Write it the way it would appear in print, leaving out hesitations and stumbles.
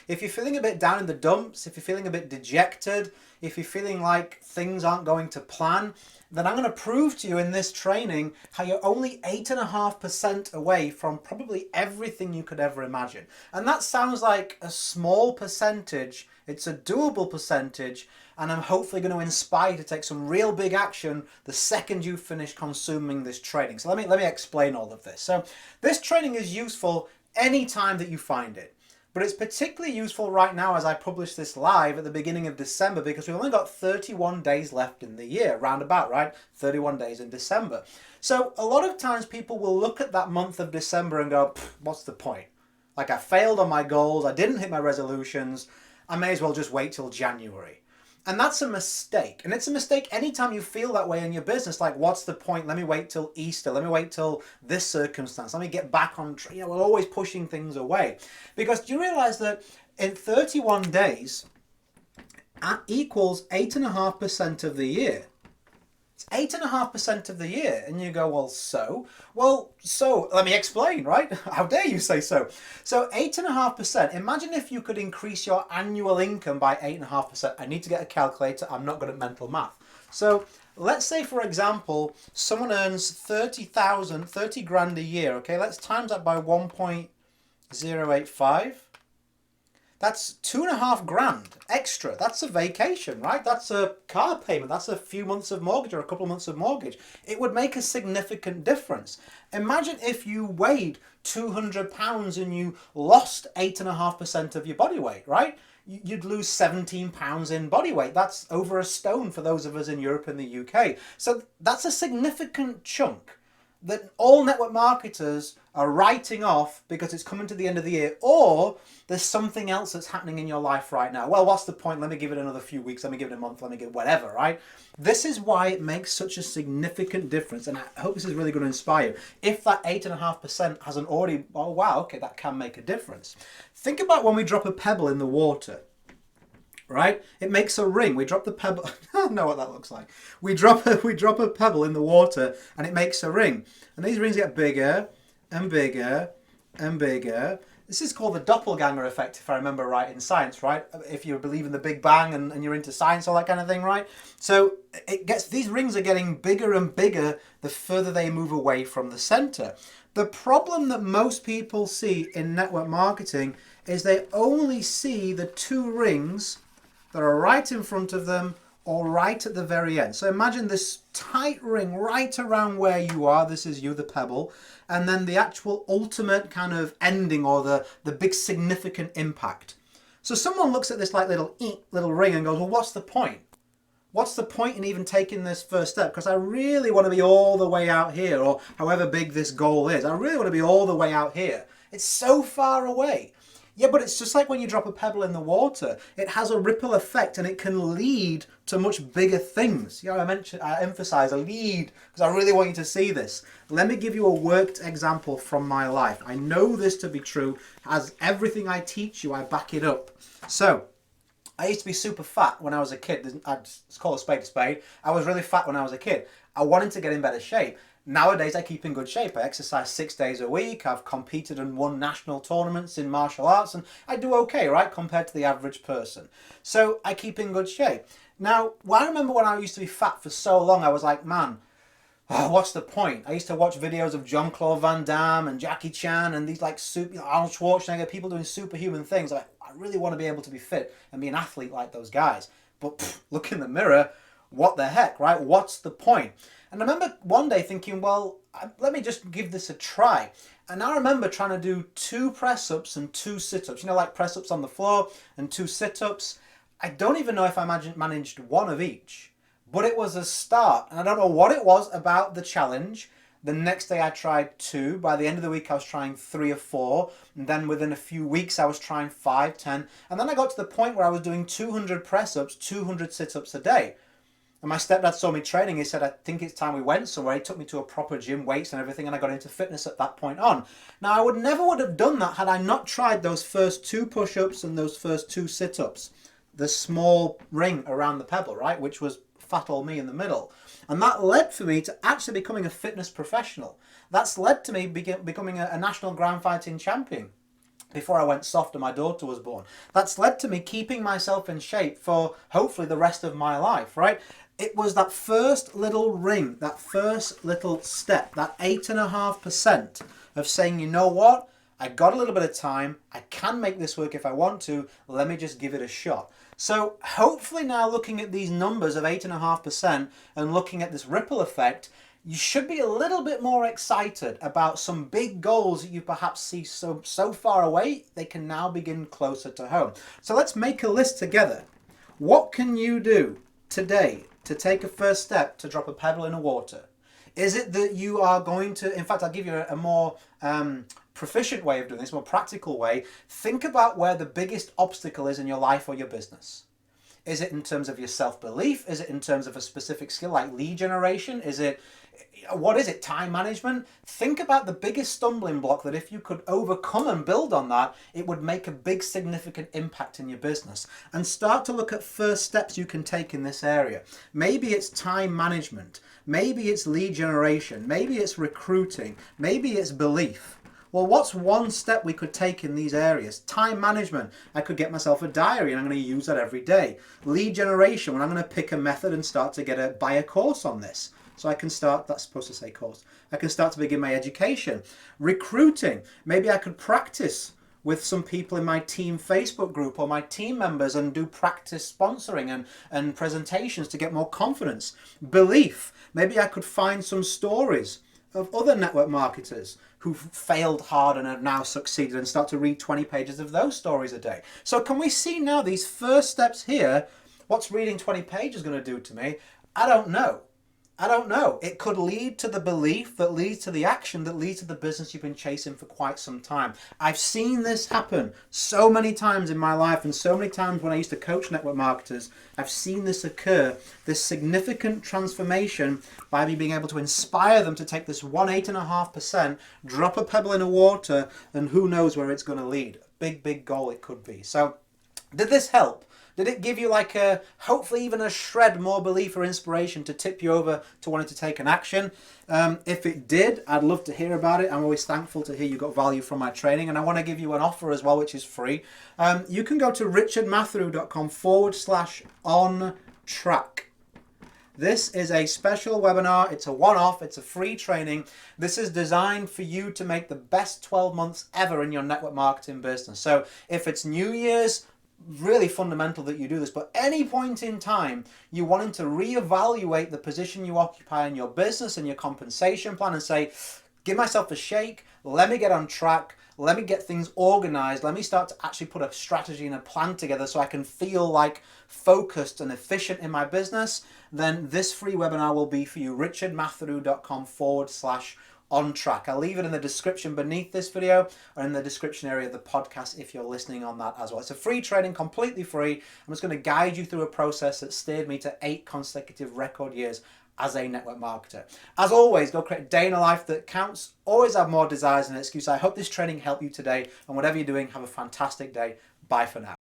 If you're feeling a bit down in the dumps, if you're feeling a bit dejected, if you're feeling like things aren't going to plan, then I'm going to prove to you in this training how you're only 8.5% away from probably everything you could ever imagine. And that sounds like a small percentage. It's a doable percentage, and I'm hopefully going to inspire you to take some real big action the second you finish consuming this training. So let me explain all of this. So this training is useful anytime that you find it. But it's particularly useful right now as I publish this live at the beginning of December, because we've only got 31 days left in the year, roundabout, right? 31 days in December. So a lot of times people will look at that month of December and go, what's the point? Like, I failed on my goals, I didn't hit my resolutions, I may as well just wait till January. And that's a mistake. And it's a mistake anytime you feel that way in your business. Like, what's the point? Let me wait till Easter. Let me wait till this circumstance. Let me get back on track. We're always pushing things away. Because do you realize that in 31 days, that equals 8.5% of the year? It's 8.5% of the year. And you go, well, so? Well, so, let me explain, right? How dare you say so? So 8.5%, imagine if you could increase your annual income by 8.5%. I need to get a calculator. I'm not good at mental math. So let's say, for example, someone earns 30 grand a year. Okay, let's times that by 1.085. That's 2.5 grand extra. That's a vacation, right? That's a car payment. That's a few months of mortgage or a couple of months of mortgage. It would make a significant difference. Imagine if you weighed 200 pounds and you lost 8.5% of your body weight, right? You'd lose 17 pounds in body weight. That's over a stone for those of us in Europe and the UK. So that's a significant chunk that all network marketers are writing off because it's coming to the end of the year, or there's something else that's happening in your life right now. Well, what's the point? Let me give it another few weeks. Let me give it a month. Let me give it whatever, right? This is why it makes such a significant difference, and I hope this is really going to inspire you. If that 8.5% hasn't already, oh wow, okay, that can make a difference. Think about when we drop a pebble in the water. Right? It makes a ring. We drop the pebble. I don't know what that looks like. We drop a pebble in the water and it makes a ring. And these rings get bigger and bigger and bigger. This is called the Doppelganger Effect, if I remember right, in science, right? If you believe in the Big Bang and you're into science, all that kind of thing, right? So these rings are getting bigger and bigger the further they move away from the center. The problem that most people see in network marketing is they only see the two rings that are right in front of them or right at the very end. So imagine this tight ring right around where you are. This is you, the pebble. And then the actual ultimate kind of ending, or the big significant impact. So someone looks at this like little ring and goes, well, what's the point? What's the point in even taking this first step? Because I really want to be all the way out here, or however big this goal is. I really want to be all the way out here. It's so far away. Yeah, but it's just like when you drop a pebble in the water. It has a ripple effect and it can lead to much bigger things. I emphasize a lead because I really want you to see this. Let me give you a worked example from my life. I know this to be true, as everything I teach you, I back it up. So, I used to be super fat when I was a kid. It's called a spade a spade. I was really fat when I was a kid. I wanted to get in better shape. Nowadays, I keep in good shape. I exercise 6 days a week. I've competed and won national tournaments in martial arts, and I do okay, right, compared to the average person. So I keep in good shape. Now, I remember when I used to be fat for so long, I was like, man, what's the point? I used to watch videos of Jean-Claude Van Damme and Jackie Chan and these like Arnold Schwarzenegger, people doing superhuman things. I really want to be able to be fit and be an athlete like those guys. But look in the mirror, what the heck, right? What's the point? And I remember one day thinking, well, let me just give this a try. And I remember trying to do 2 press-ups and 2 sit-ups. Like press-ups on the floor and 2 sit-ups. I don't even know if I managed 1 of each. But it was a start. And I don't know what it was about the challenge. The next day I tried 2. By the end of the week I was trying 3 or 4. And then within a few weeks I was trying 5, 10. And then I got to the point where I was doing 200 press-ups, 200 sit-ups a day. And my stepdad saw me training. He said, I think it's time we went somewhere. He took me to a proper gym, weights and everything, and I got into fitness at that point on. Now, I would have done that had I not tried those first 2 push-ups and those first 2 sit-ups. The small ring around the pebble, right, which was fat old me in the middle. And that led for me to actually becoming a fitness professional. That's led to me becoming a national ground fighting champion. before I went soft and my daughter was born. That's led to me keeping myself in shape for hopefully the rest of my life, right? It was that first little ring, that first little step, that 8.5% of saying, you know what? I got a little bit of time. I can make this work if I want to. Let me just give it a shot. So hopefully now looking at these numbers of 8.5% and looking at this ripple effect, you should be a little bit more excited about some big goals that you perhaps see so far away, they can now begin closer to home. So let's make a list together. What can you do today to take a first step to drop a pebble in the water? Is it that you are going to, in fact, I'll give you a more proficient way of doing this, more practical way. Think about where the biggest obstacle is in your life or your business. Is it in terms of your self-belief? Is it in terms of a specific skill like lead generation? What is it? Time management? Think about the biggest stumbling block that if you could overcome and build on that, it would make a big significant impact in your business. And start to look at first steps you can take in this area. Maybe it's time management. Maybe it's lead generation. Maybe it's recruiting. Maybe it's belief. Well, what's one step we could take in these areas? Time management. I could get myself a diary and I'm going to use that every day. Lead generation, when I'm going to pick a method and start to buy a course on this. So I can start, that's supposed to say course. I can start to begin my education. Recruiting. Maybe I could practice with some people in my team Facebook group or my team members and do practice sponsoring and presentations to get more confidence. Belief. Maybe I could find some stories of other network marketers who've failed hard and have now succeeded and start to read 20 pages of those stories a day. So can we see now these first steps here? What's reading 20 pages going to do to me? I don't know. It could lead to the belief that leads to the action that leads to the business you've been chasing for quite some time. I've seen this happen so many times in my life and so many times when I used to coach network marketers. I've seen this occur, this significant transformation by me being able to inspire them to take this 8.5%, drop a pebble in the water, and who knows where it's going to lead. Big goal it could be. So did this help? Did it give you hopefully even a shred more belief or inspiration to tip you over to wanting to take an action? If it did, I'd love to hear about it. I'm always thankful to hear you got value from my training. And I want to give you an offer as well, which is free. You can go to richardmatharoo.com/on-track. This is a special webinar. It's a one-off. It's a free training. This is designed for you to make the best 12 months ever in your network marketing business. So if it's New Year's, really fundamental that you do this, but any point in time you wanting to reevaluate the position you occupy in your business and your compensation plan and say, give myself a shake, let me get on track, let me get things organized, let me start to actually put a strategy and a plan together so I can feel like focused and efficient in my business, then this free webinar will be for you. richardmatharoo.com/on-track. I'll leave it in the description beneath this video or in the description area of the podcast if you're listening on that as well. It's a free training, completely free. I'm just going to guide you through a process that steered me to 8 consecutive record years as a network marketer. As always, go create a day in a life that counts. Always have more desires than an excuse. I hope this training helped you today, and whatever you're doing, have a fantastic day. Bye for now.